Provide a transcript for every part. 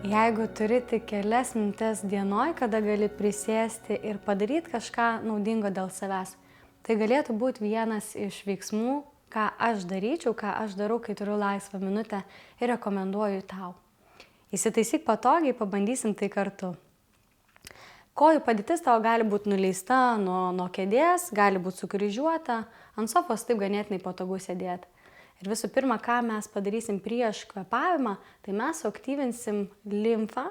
Jeigu turi tik kelias minutes dienoj, kada gali prisėsti ir padaryti kažką naudingo dėl savęs, tai galėtų būti vienas iš veiksmų, ką aš daryčiau, ką aš darau, kai turiu laisvą minutę ir rekomenduoju tau. Įsitaisyk patogiai, pabandysim tai kartu. Kojų padėtis tavo gali būti nuleista nuo kėdės, gali būti sukryžiuota, ant sofos taip ganėtinai patogu sėdėti. Ir visų pirma, ką mes padarysim prieš kvėpavimą, tai mes suaktyvinsim limfą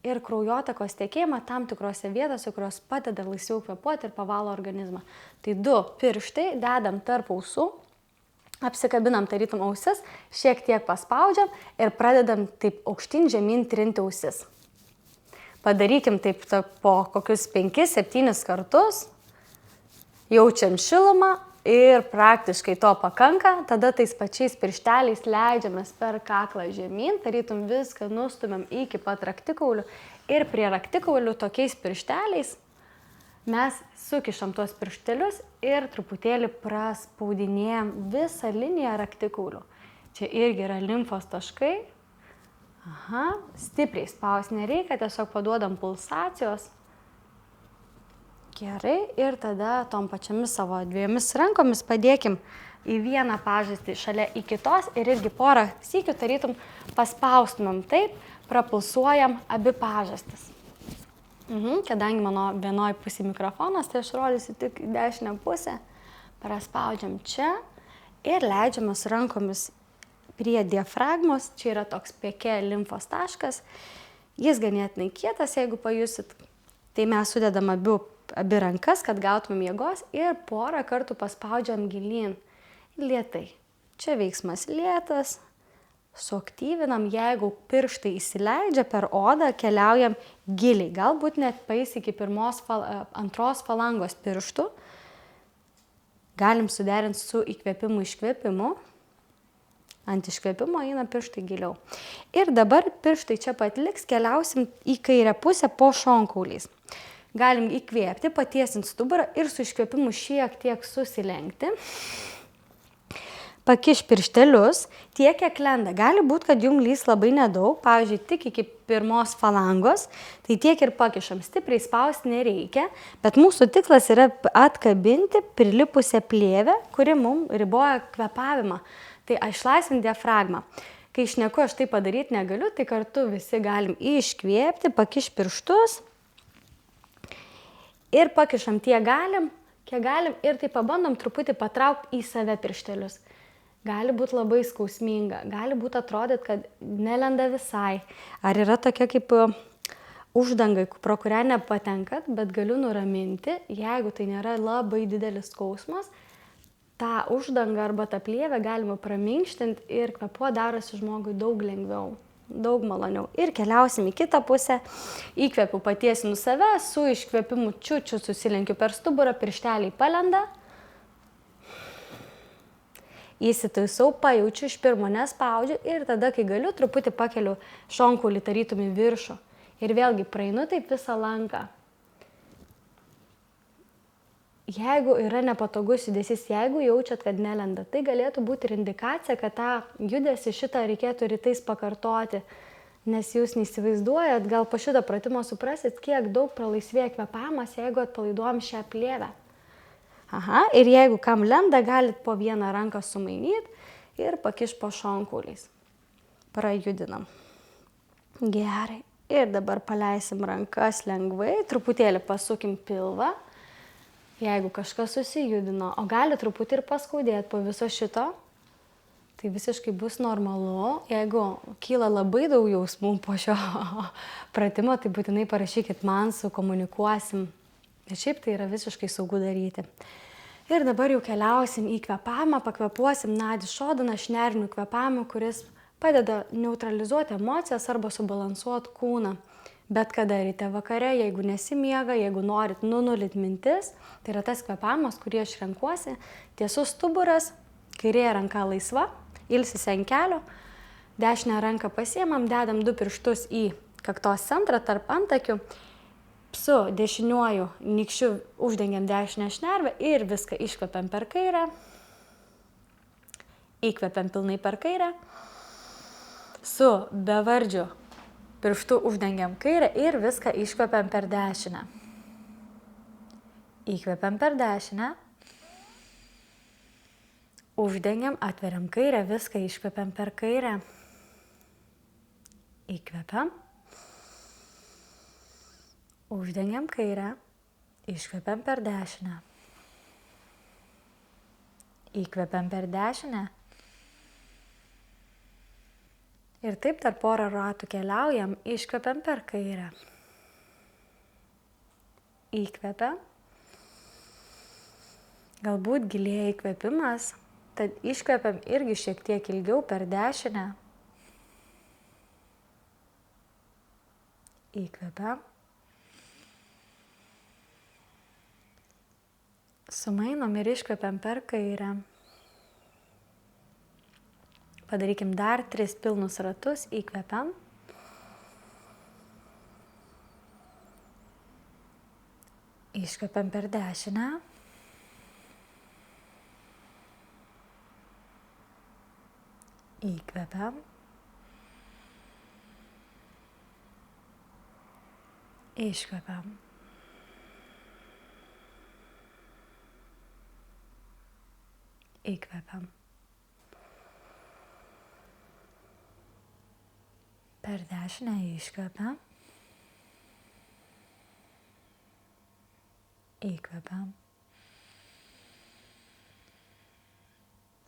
ir kraujotakos tekėjimą tam tikrose vietose, kurios padeda laisviau kvėpuoti ir pavalo organizmą. Tai 2 pirštai dedam tarp ausų, apsikabinam tarytum ausis, šiek tiek paspaudžiam ir pradedam taip aukštyn žemyn trinti ausis. Padarykim taip po kokius 5-7 kartus, jaučiam šilumą. Ir praktiškai to pakanka, tada tais pačiais piršteliais leidžiamės per kaklą žemyn, tarytum viską nustumiam iki pat raktikaulių ir prie raktikaulių tokiais piršteliais mes sukišam tuos pirštelius ir truputėlį praspaudinėjam visą liniją raktikaulių. Čia irgi yra limfos taškai. Stipriai spaust nereikia, tiesiog paduodam pulsacijos. Gerai, ir tada tom pačiamis savo 2 rankomis padėkim į vieną pažastį šalia į kitos ir irgi porą sykių tarytum paspaustumėm taip, prapulsuojam abi pažastis. Kadangi mano vienoj pusė mikrofonas, tai aš rodysiu tik dešinę pusę, praspaudžiam čia ir leidžiamės rankomis prie diafragmos, čia yra toks pėke limfos taškas, jis ganėtinai kietas, jeigu pajusit, tai mes sudedam abi rankas, kad gautumėm jėgos ir porą kartų paspaudžiam gilyn, lėtai. Čia veiksmas lėtas, suaktyvinam, jeigu pirštai įsileidžia per odą, keliaujam giliai, galbūt net paeis iki 2 falangos pirštų. Galim suderinti su įkvėpimu, iškvėpimu. Ant iškvėpimo eina pirštai giliau. Ir dabar pirštai čia pat liks, keliausim į kairę pusę po šonkauliais. Galim įkvėpti, patiesinti stuburą ir su iškvėpimu šiek tiek susilenkti. Pakiš pirštelius, tiek kiek lenda. Gali būti, kad jum lys labai nedaug, pavyzdžiui, tik iki 1 falangos, tai tiek ir pakišam. Stipriai spausti nereikia, bet mūsų tikslas yra atkabinti prilipusią plėvę, kuri mums riboja kvėpavimą. Tai išlaisvint diafragmą. Kai šneku, aš tai padaryti negaliu, tai kartu visi galim iškvėpti, pakiš pirštus. Ir pakišam tiek galim, kiek galim ir tai pabandom truputį patraukti į save pirštelius. Gali būti labai skausminga, gali būti atrodyt, kad nelenda visai. Ar yra tokia kaip uždanga, pro kurią nepatenkat, bet galiu nuraminti, jeigu tai nėra labai didelis skausmas, tą uždangą arba tą plėvę galima praminkštinti ir kvėpuoti darosi žmogui daug lengviau. Daug maloniau. Ir keliausim į kitą pusę. Įkvėpiu, patiesinu save, su iškvėpimu čiučiu susilenkiu per stuburą, piršteliai palenda. Įsitaisau, pajaučiu, iš pirmo nespaudžiu ir tada, kai galiu, truputį pakeliu šonkaulį tarytum į viršų. Ir vėlgi praeinu taip visą lanką. Jeigu yra nepatogus judesys, jeigu jaučiat, kad nelenda, tai galėtų būti ir indikacija, kad tą judesį šitą reikėtų rytais pakartoti, nes jūs neįsivaizduojat, gal po šito pratimo suprasit, kiek daug pralaisvėja kvėpavimas, jeigu atpalaiduojam šią plėvę. Ir jeigu kam lenda, galit po vieną ranką sumainyti ir pakiš po šonkauliais. Prajudinam. Gerai. Ir dabar paleisim rankas lengvai, truputėlį pasukim pilvą. Jeigu kažkas susijudino, o gali truputį ir paskaudėti po viso šito, tai visiškai bus normalu. Jeigu kyla labai daug jausmų po šio pratimo, tai būtinai parašykit man, sukomunikuosim. Bet šiaip tai yra visiškai saugu daryti. Ir dabar jau keliausim į kvėpavimą, pakvėpuosim nadį šodaną šnernių kvėpavimą, kuris padeda neutralizuoti emocijas arba subalansuoti kūną. Bet kada ryte vakare, jeigu nesimiega, jeigu norit nunulit mintis, tai yra tas kvėpavimas, kurį aš renkuosi. Tiesus stuburas, kairė ranka laisva, ilsisi ant kelio, dešinę ranką pasiemam, dedam 2 pirštus į kaktos centrą tarp antakių, su dešiniuoju nykščiu uždengiam dešinę šnervę ir viską iškvepiam per kairę, įkvepiam pilnai per kairę, su bevardžiu Pirštu uždengiam kairę ir viską iškvepiam per dešinę. Įkvepiam per dešinę. Uždengiam, atveriam kairę, viską iškvepiam per kairę. Įkvepiam. Uždengiam kairę. Iškvepiam per dešinę. Įkvepiam per dešinę. Ir taip dar porą ratų keliaujam, iškvepiam per kairę. Įkvepiam. Galbūt gilėja įkvepimas, tad iškvepiam irgi šiek tiek ilgiau per dešinę. Įkvepiam. Sumainom ir iškvepiam per kairę. Padarykim dar 3 pilnus ratus, įkvepiam. Iškvepiam per dešinę. Įkvepiam. Iškvepiam. Įkvepiam. Per dešinę iškvepiam. Įkvepiam.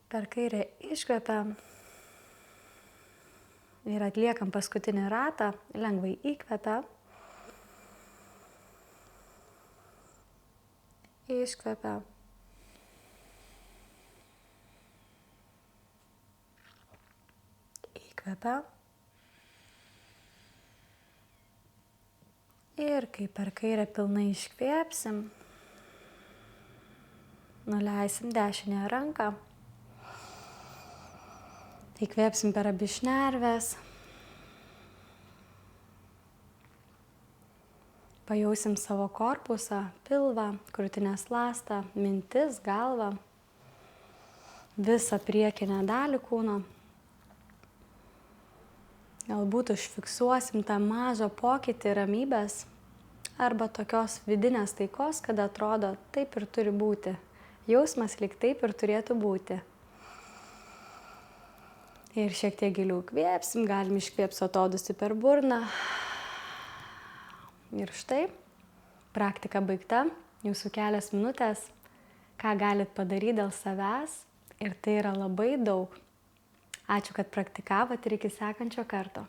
Per kairę iškvepiam. Ir atliekam paskutinį ratą. Lengvai įkvepiam. Iškvepiam. Įkvepiam. Ir kai per kairę pilnai iškvėpsim, nuleisim dešinę ranką. Įkvėpsim per abi šnerves. Pajausim savo korpusą, pilvą, krūtinės ląstą, mintis, galvą, visą priekinę dalį kūno. Galbūt užfiksuosim tą mažą pokytį ramybės arba tokios vidinės taikos, kad atrodo taip ir turi būti. Jausmas lyg taip ir turėtų būti. Ir šiek tiek giliau kvėpsim, galim iškvėpti atodūsį per burną. Ir štai, praktika baigta, jūsų kelias minutės, ką galit padaryti dėl savęs. Ir tai yra labai daug. Ačiū, kad praktikavot ir iki sekančio karto.